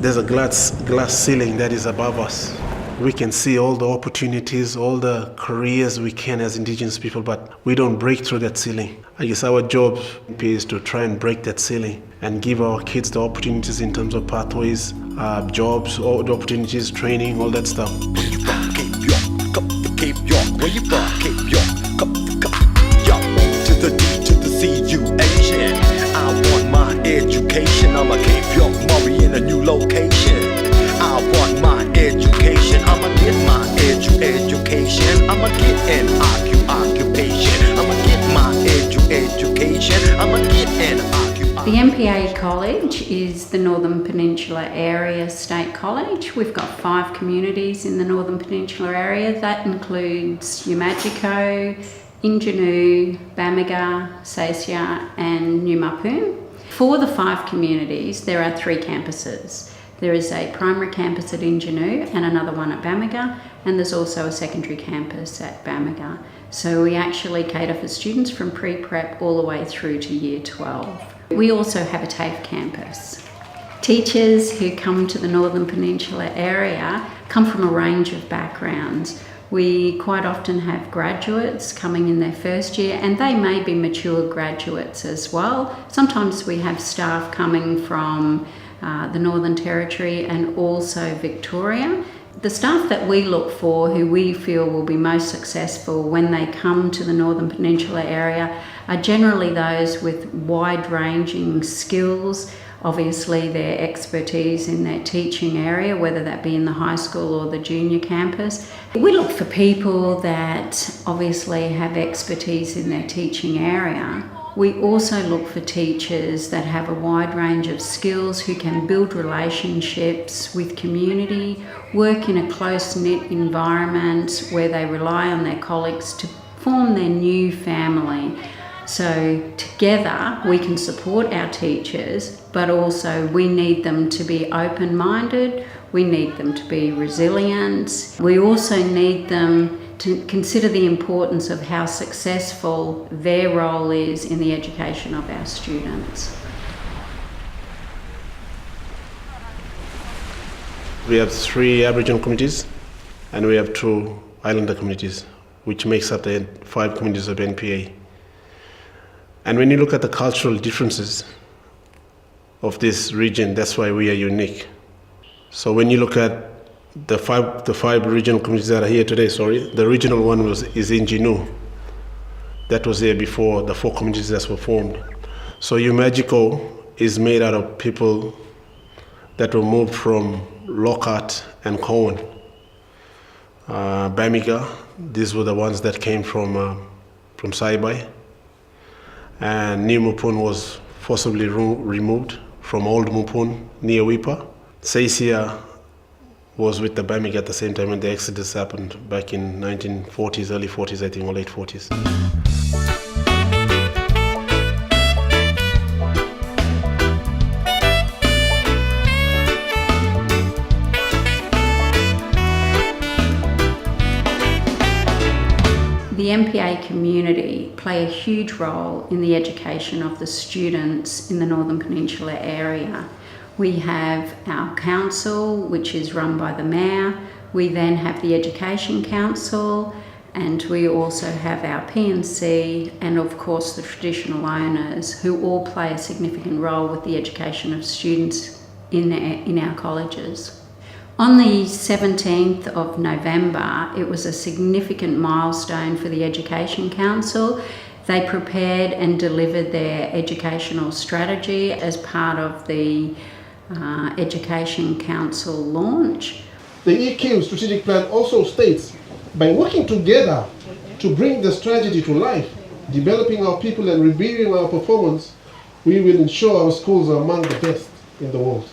There's a glass ceiling that is above us. We can see all the opportunities, all the careers we can as Indigenous people, but we don't break through that ceiling. I guess our job is to try and break that ceiling and give our kids the opportunities in terms of pathways, jobs, all the opportunities, training, all that stuff. Where you from? Cape York, Cape York. Where you from? Cape York, York. To the D to the C, you Asian. I want my education. I'm a Cape York Murray in a new location. I want my education. I'ma get my education. I'ma get an occupation. I'ma get my education. I'ma get an occupation. The MPA College is the Northern Peninsula Area State College. We've got 5 communities in the Northern Peninsula area. That includes Umagico, Injinoo, Bamaga, Sasia and New Mapoon. For the 5 communities, there are 3 campuses. There is a primary campus at Injinoo and another one at Bamaga, and there's also a secondary campus at Bamaga. So we actually cater for students from pre-prep all the way through to year 12. We also have a TAFE campus. Teachers who come to the Northern Peninsula area come from a range of backgrounds. We quite often have graduates coming in their first year, and they may be mature graduates as well. Sometimes we have staff coming from the Northern Territory and also Victoria. The staff that we look for, who we feel will be most successful when they come to the Northern Peninsula area, are generally those with wide-ranging skills. Obviously their expertise in their teaching area, whether that be in the high school or the junior campus. We look for people that obviously have expertise in their teaching area. We also look for teachers that have a wide range of skills, who can build relationships with community, work in a close-knit environment where they rely on their colleagues to form their new family. So together we can support our teachers, but also we need them to be open-minded, we need them to be resilient, we also need them to consider the importance of how successful their role is in the education of our students. We have 3 Aboriginal communities and we have 2 Islander communities, which makes up the 5 communities of NPA. And when you look at the cultural differences of this region, that's why we are unique. So when you look at the five regional communities that are here today, the regional one is Injinoo. That was there before the 4 communities that were formed. So Umagico is made out of people that were moved from Lockhart and Cowan. Bamaga, these were the ones that came from Saibai. And New Mupun was forcibly removed from Old Mupun near Wipa. Sasia was with the Bamaga at the same time when the exodus happened back in 1940s, early 40s, I think, or late 40s. The MPA community play a huge role in the education of the students in the Northern Peninsula area. We have our council, which is run by the Mayor. We then have the Education Council, and we also have our P&C and of course the traditional owners, who all play a significant role with the education of students in our colleges. On the 17th of November, it was a significant milestone for the Education Council. They prepared and delivered their educational strategy as part of the Education Council launch. The EQ strategic plan also states, by working together to bring the strategy to life, developing our people and rebuilding our performance, we will ensure our schools are among the best in the world.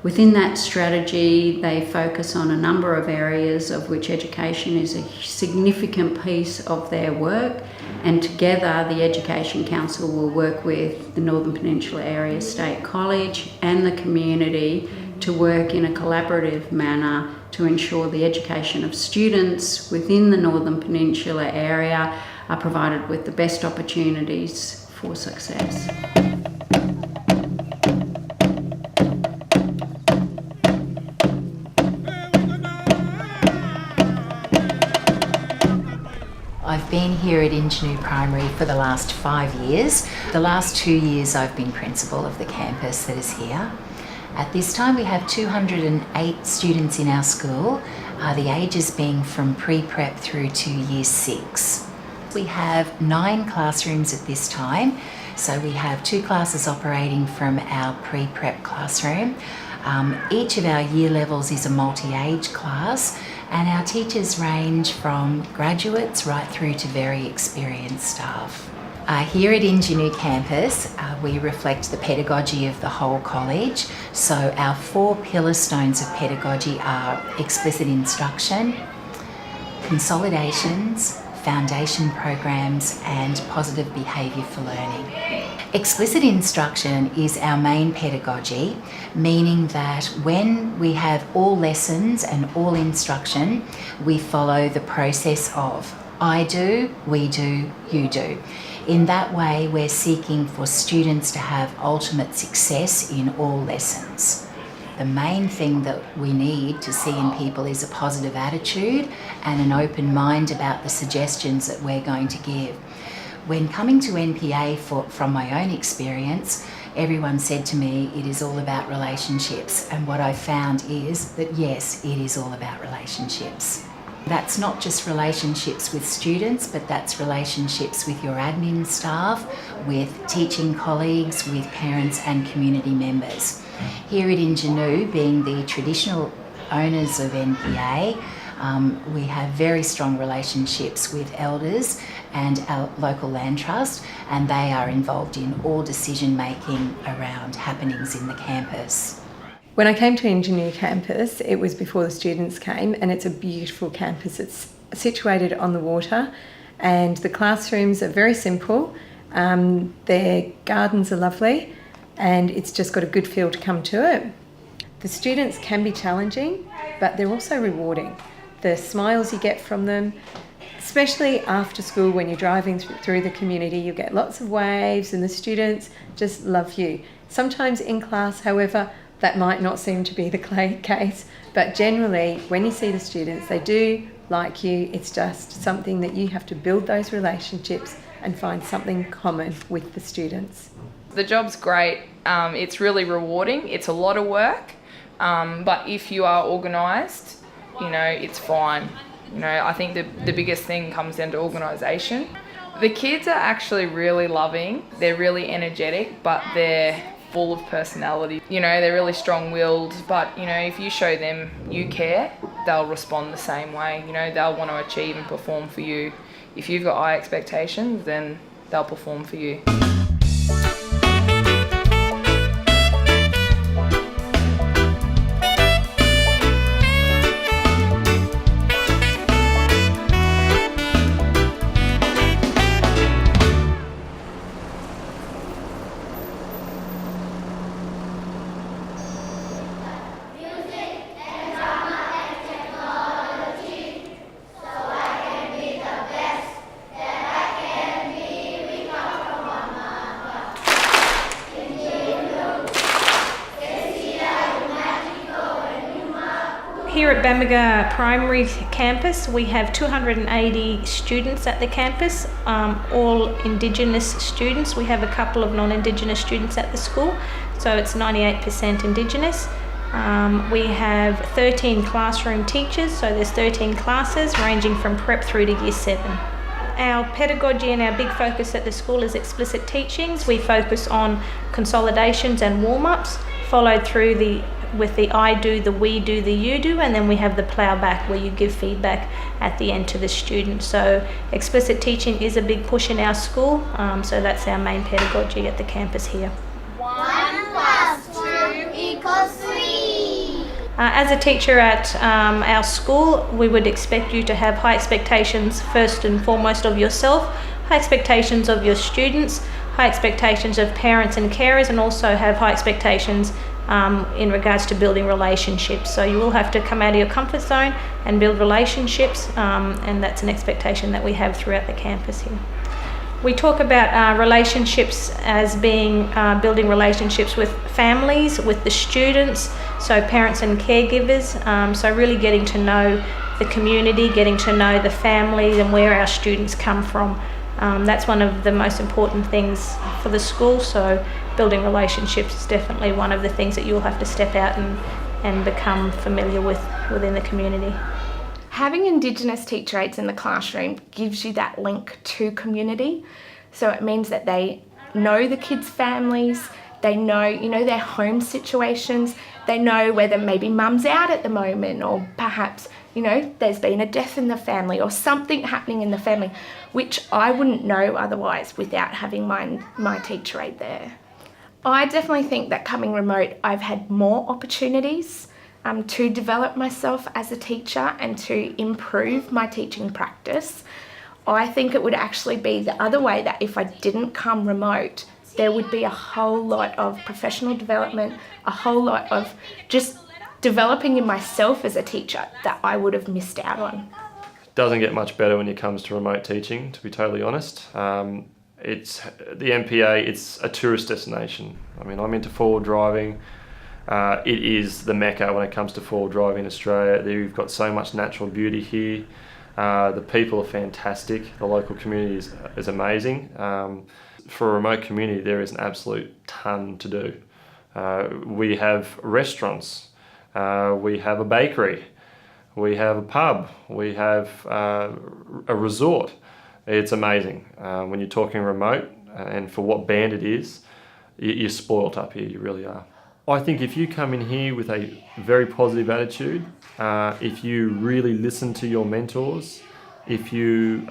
Within that strategy, they focus on a number of areas, of which education is a significant piece of their work, and together the Education Council will work with the Northern Peninsula Area State College and the community to work in a collaborative manner to ensure the education of students within the Northern Peninsula area are provided with the best opportunities for success. I've been here at Ingenuity Primary for the last 5 years. The last 2 years I've been principal of the campus that is here. At this time we have 208 students in our school, the ages being from pre-prep through to year 6. We have 9 classrooms at this time, so we have 2 classes operating from our pre-prep classroom. Each of our year levels is a multi-age class, and our teachers range from graduates right through to very experienced staff. Here at Ingenuity Campus, we reflect the pedagogy of the whole college. So our 4 pillar stones of pedagogy are explicit instruction, consolidations, foundation programs, and positive behaviour for learning. Explicit instruction is our main pedagogy, meaning that when we have all lessons and all instruction, we follow the process of I do, we do, you do. In that way, we're seeking for students to have ultimate success in all lessons. The main thing that we need to see in people is a positive attitude and an open mind about the suggestions that we're going to give. When coming to NPA from my own experience, everyone said to me it is all about relationships, and what I found is that yes, it is all about relationships. That's not just relationships with students, but that's relationships with your admin staff, with teaching colleagues, with parents and community members. Here at Ingenuity, being the traditional owners of NPA, we have very strong relationships with elders and our local land trust, and they are involved in all decision making around happenings in the campus. When I came to Ingenuity Campus, it was before the students came, and it's a beautiful campus. It's situated on the water, and the classrooms are very simple. Their gardens are lovely, and it's just got a good feel to come to it. The students can be challenging, but they're also rewarding. The smiles you get from them, especially after school when you're driving through the community, you get lots of waves and the students just love you. Sometimes in class, however, that might not seem to be the case, but generally when you see the students, they do like you. It's just something that you have to build those relationships and find something common with the students. The job's great. It's really rewarding. It's a lot of work, but if you are organised, it's fine. I think the biggest thing comes down to organisation. The kids are actually really loving. They're really energetic, but they're full of personality. They're really strong-willed, but if you show them you care, they'll respond the same way. They'll want to achieve and perform for you. If you've got high expectations, then they'll perform for you. Here at Bamaga Primary Campus, we have 280 students at the campus, all Indigenous students. We have a couple of non-Indigenous students at the school, so it's 98% Indigenous. We have 13 classroom teachers, so there's 13 classes ranging from prep through to year 7. Our pedagogy and our big focus at the school is explicit teachings. We focus on consolidations and warm-ups, followed through with the I do, the we do, the you do, and then we have the plough back where you give feedback at the end to the student. So explicit teaching is a big push in our school, so that's our main pedagogy at the campus here. 1 + 2 = 3. As a teacher at our school, we would expect you to have high expectations first and foremost of yourself, high expectations of your students, high expectations of parents and carers, and also have high expectations in regards to building relationships. So you will have to come out of your comfort zone and build relationships, and that's an expectation that we have throughout the campus here. We talk about relationships as being building relationships with families, with the students, so parents and caregivers, so really getting to know the community, getting to know the families and where our students come from. That's one of the most important things for the school, so building relationships is definitely one of the things that you'll have to step out and become familiar with within the community. Having Indigenous teacher aides in the classroom gives you that link to community. So it means that they know the kids' families, they know, their home situations, they know whether maybe mum's out at the moment, or perhaps, there's been a death in the family or something happening in the family, which I wouldn't know otherwise without having my teacher aide there. I definitely think that coming remote, I've had more opportunities to develop myself as a teacher and to improve my teaching practice. I think it would actually be the other way, that if I didn't come remote, there would be a whole lot of professional development, a whole lot of just developing in myself as a teacher that I would have missed out on. Doesn't get much better when it comes to remote teaching, to be totally honest. It's the MPA, it's a tourist destination. I mean, I'm into four-wheel driving. It is the mecca when it comes to four-wheel driving in Australia. You've got so much natural beauty here. The people are fantastic. The local community is amazing. For a remote community, there is an absolute ton to do. We have restaurants, we have a bakery, we have a pub, we have a resort. It's amazing. When you're talking remote, and for what band it is, you're spoilt up here, you really are. I think if you come in here with a very positive attitude, if you really listen to your mentors, if you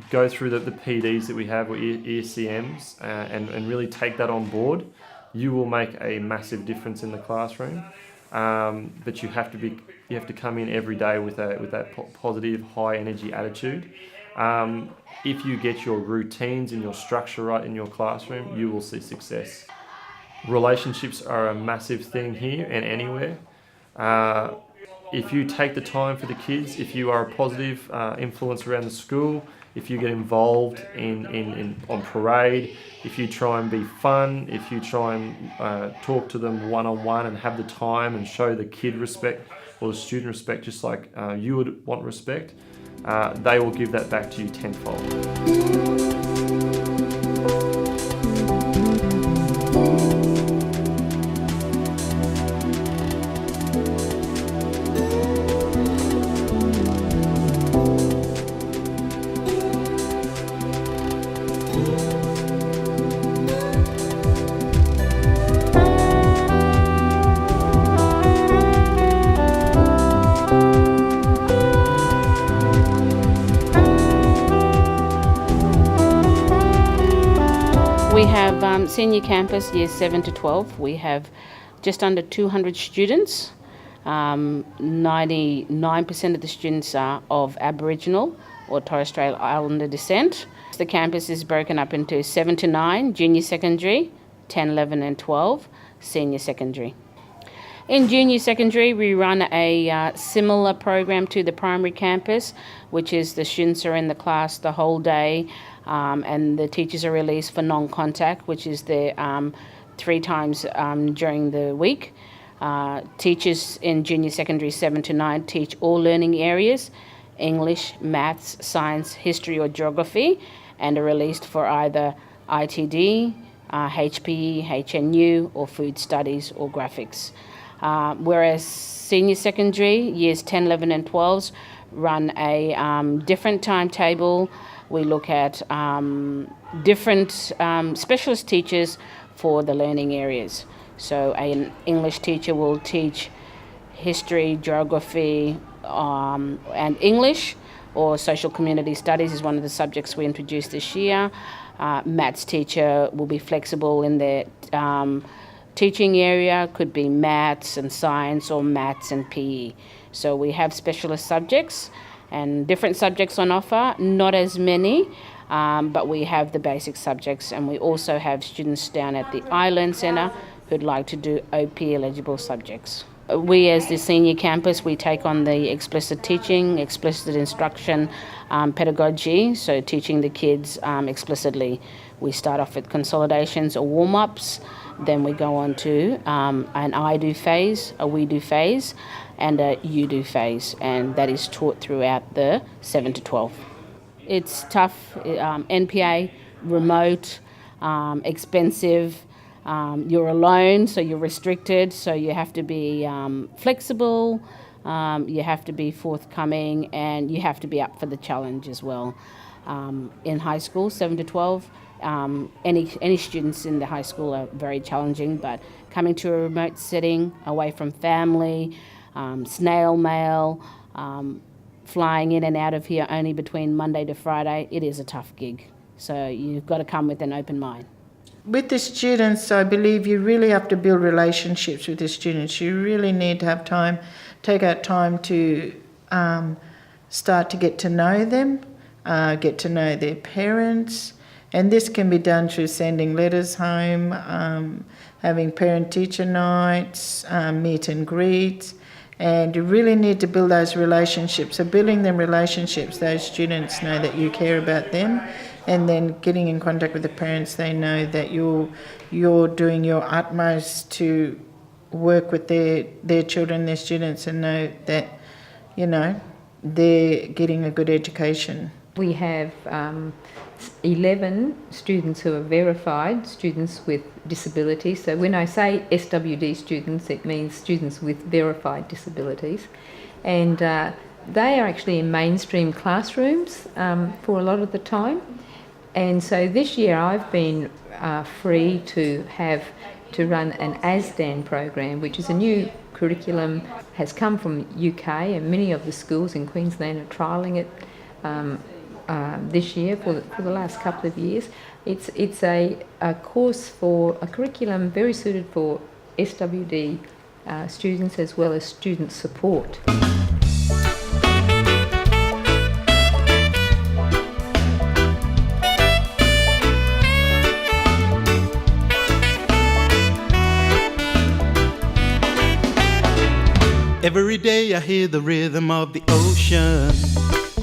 go through the PDs that we have, or ECMs, and really take that on board, you will make a massive difference in the classroom. But you have to come in every day with that positive, high energy attitude. If you get your routines and your structure right in your classroom, you will see success. Relationships are a massive thing here and anywhere. If you take the time for the kids, if you are a positive influence around the school, if you get involved on parade, if you try and be fun, if you try and talk to them one-on-one and have the time and show the kid respect or the student respect, just like you would want respect, they will give that back to you tenfold. We have senior campus, years 7 to 12. We have just under 200 students. 99% of the students are of Aboriginal or Torres Strait Islander descent. The campus is broken up into 7 to 9, junior secondary, 10, 11 and 12, senior secondary. In junior secondary, we run a similar program to the primary campus, which is the students are in the class the whole day, and the teachers are released for non-contact, which is the 3 times during the week. Teachers in junior secondary 7 to 9 teach all learning areas, English, maths, science, history or geography, and are released for either ITD, HPE, HNU or food studies or graphics. Whereas senior secondary, years 10, 11 and 12s run a different timetable. We look at different specialist teachers for the learning areas. So an English teacher will teach history, geography and English, or social community studies is one of the subjects we introduced this year. Maths teacher will be flexible in their teaching area, could be maths and science or maths and PE. So we have specialist subjects and different subjects on offer, not as many, but we have the basic subjects, and we also have students down at the Island Centre who'd like to do OP eligible subjects. We as the senior campus, we take on the explicit teaching, explicit instruction, pedagogy, so teaching the kids explicitly. We start off with consolidations or warm-ups, then we go on to an I do phase, a we do phase, and a you do phase, and that is taught throughout the 7 to 12. It's tough, NPA, remote, expensive. You're alone, so you're restricted, so you have to be flexible, you have to be forthcoming, and you have to be up for the challenge as well. In high school, 7 to 12, any students in the high school are very challenging, but coming to a remote setting, away from family, snail mail, flying in and out of here only between Monday to Friday, it is a tough gig. So you've got to come with an open mind. With the students, I believe you really have to build relationships with the students. You really need to have time, take out time to start to get to know them, get to know their parents. And this can be done through sending letters home, having parent-teacher nights, meet and greets. And you really need to build those relationships. So building them relationships, those students know that you care about them. And then getting in contact with the parents, they know that you're doing your utmost to work with their children, their students, and know that, you know, they're getting a good education. We have 11 students who are verified, students with disabilities. So when I say SWD students, it means students with verified disabilities. And they are actually in mainstream classrooms for a lot of the time. And so this year I've been free to run an ASDAN program, which is a new curriculum, has come from UK, and many of the schools in Queensland are trialling it this year for the last couple of years. It's a course for a curriculum very suited for SWD students as well as student support. Every day I hear the rhythm of the ocean,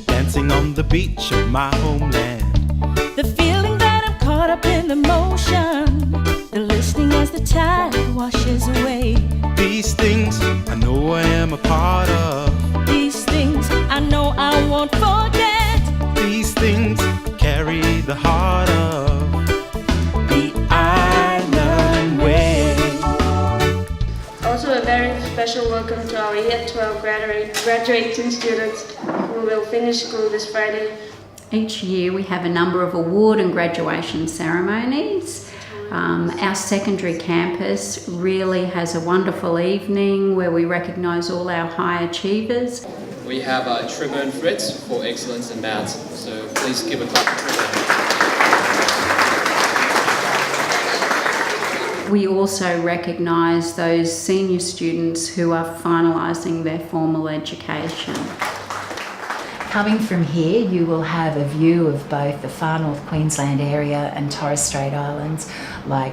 dancing on the beach of my homeland. The feeling that I'm caught up in the motion, the listening as the tide washes away. These things I know I am a part of. These things I know I won't forget. These things carry the heart of the island way. Also a very special welcome to our Year 12 graduating students who will finish school this Friday. Each year we have a number of award and graduation ceremonies. Our secondary campus really has a wonderful evening where we recognise all our high achievers. We have Trevor and Fritz for excellence in maths, so please give a clap for Trevor. We also recognise those senior students who are finalising their formal education. Coming from here, you will have a view of both the far north Queensland area and Torres Strait Islands, like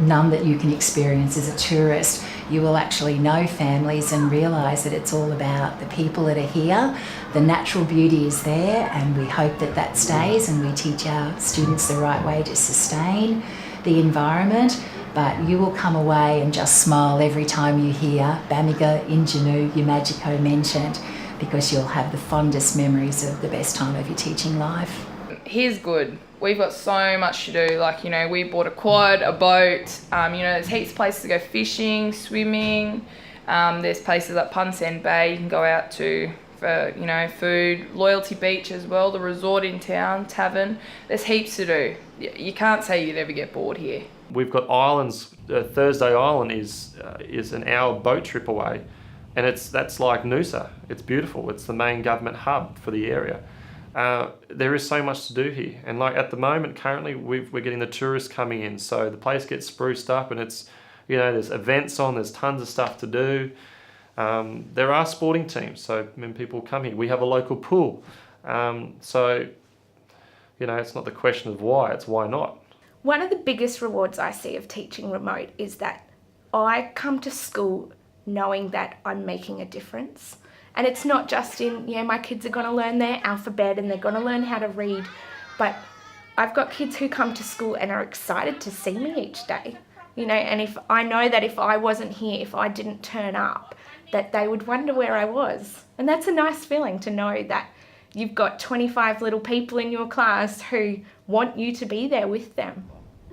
none that you can experience as a tourist. You will actually know families and realise that it's all about the people that are here. The natural beauty is there, and we hope that that stays, and we teach our students the right way to sustain the environment. But you will come away and just smile every time you hear Bamaga, Injinu, Umagico mentioned, because you'll have the fondest memories of the best time of your teaching life. Here's good. We've got so much to do. Like, you know, we bought a quad, a boat. You know, there's heaps of places to go fishing, swimming. There's places like Punsend Bay you can go out to for, you know, food. Loyalty Beach as well, the resort in town, tavern. There's heaps to do. You can't say you'd ever get bored here. We've got islands. Thursday Island is an hour boat trip away, and that's like Noosa. It's beautiful. It's the main government hub for the area. There is so much to do here, and like at the moment, currently we're getting the tourists coming in, so the place gets spruced up, and it's, you know, there's events on. There's tons of stuff to do. There are sporting teams, so when people come here, we have a local pool. So, you know, it's not the question of why; it's why not. One of the biggest rewards I see of teaching remote is that I come to school knowing that I'm making a difference. And it's not just in, my kids are going to learn their alphabet and they're going to learn how to read, but I've got kids who come to school and are excited to see me each day, and if I know that if I wasn't here, if I didn't turn up, that they would wonder where I was. And that's a nice feeling to know that you've got 25 little people in your class who want you to be there with them.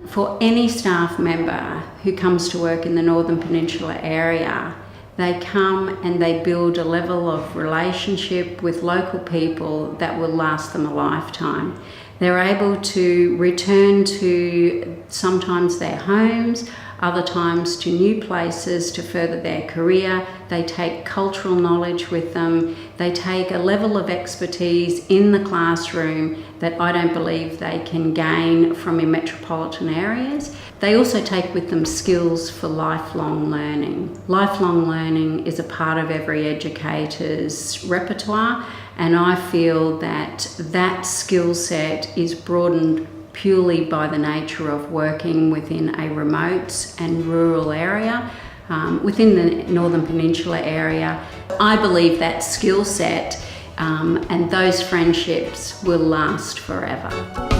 For any staff member who comes to work in the Northern Peninsula area, they come and they build a level of relationship with local people that will last them a lifetime. They're able to return to sometimes their homes, other times to new places to further their career. They take cultural knowledge with them. They take a level of expertise in the classroom that I don't believe they can gain from in metropolitan areas. They also take with them skills for lifelong learning. Lifelong learning is a part of every educator's repertoire, and I feel that that skill set is broadened purely by the nature of working within a remote and rural area, within the Northern Peninsula area. I believe that skill set and those friendships will last forever.